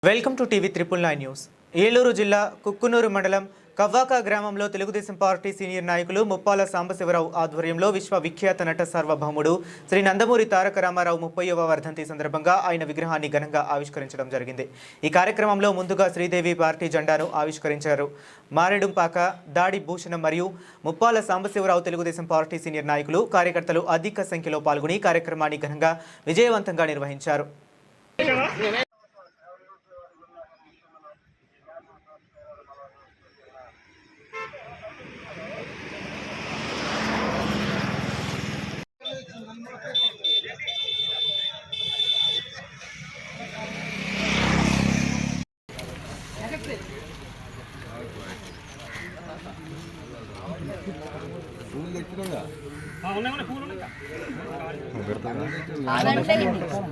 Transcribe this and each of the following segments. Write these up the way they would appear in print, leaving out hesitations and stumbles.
Welcome to TV 999 news. Eluru జిల్లా కుక్కునూరు మండలం కవ్వాక గ్రామంలో తెలుగుదేశం పార్టీ సీనియర్ నాయకులు ముప్పాల సాంబశివరావు ఆధ్వర్యంలో విశ్వవిఖ్యాత నట సార్వభౌముడు శ్రీ నందమూరి తారక రామారావు 30వ వర్ధంతి సందర్భంగా ఆయన విగ్రహాన్ని ఘనంగా ఆవిష్కరించడం జరిగింది. ఈ కార్యక్రమంలో ముందుగా శ్రీదేవి పార్టీ జెండాను ఆవిష్కరించారు. మారెడుంపాక, దాడి భూషణం మరియు ముప్పాల సాంబశివరావు తెలుగుదేశం పార్టీ సీనియర్ నాయకులు, కార్యకర్తలు అధిక సంఖ్యలో పాల్గొని కార్యక్రమాన్ని ఘనంగా విజయవంతంగా నిర్వహించారు.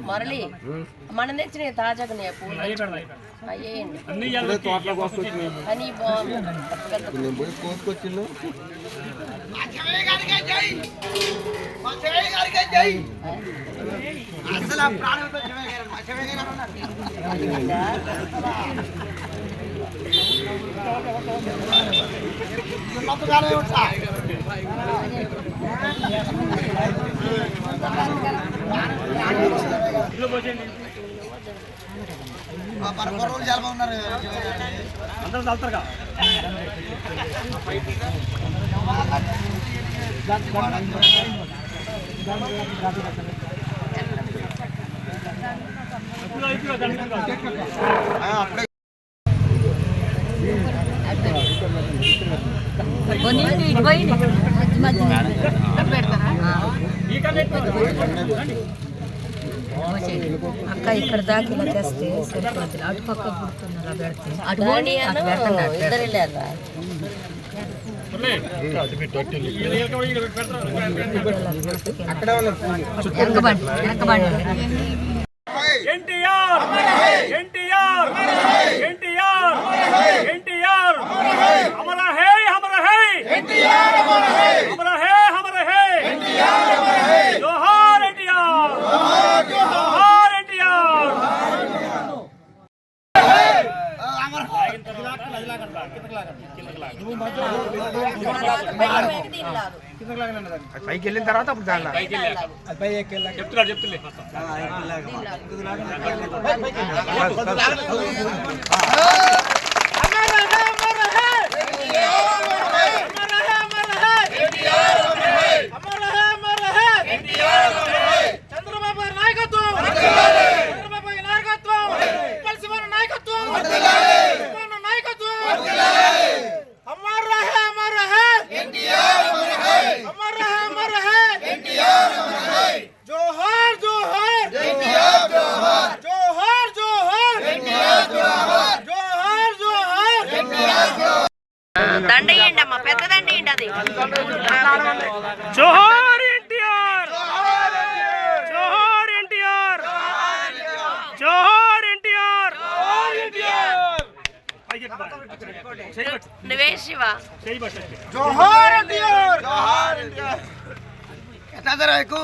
మరళి మనం తెచ్చిన తాజాగా అందరూ చల్తారుగా అక్క ఇక్కడ దాకా ఇలా చేస్తే సరిపోతుంది. అటు పక్క పుడుతున్నారు పెడితే అటు పైకి వెళ్ళిన తర్వాత అప్పుడు చెప్తులే దండయ్యండి అమ్మ, పెద్ద దండయ్యండి అది. జోహార్ ఎన్టీఆర్, జోహార్ ఎన్టీఆర్, జోహార్ ఎన్టీఆర్. నువ్వే శివ. జోహార్ ఎన్టీఆర్, జోహార్ ఎన్టీఆర్. ఎట్టాదరాకు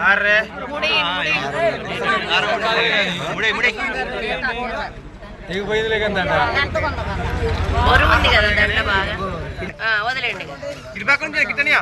అరే ముడి ముడి ముడి నీకు పోయిందిలే కదా బరువు ఉంది కదా దండ బాగా. వదిలేండి. ఇటు పక్కన గిట్టనియా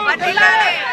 వదిలాలి.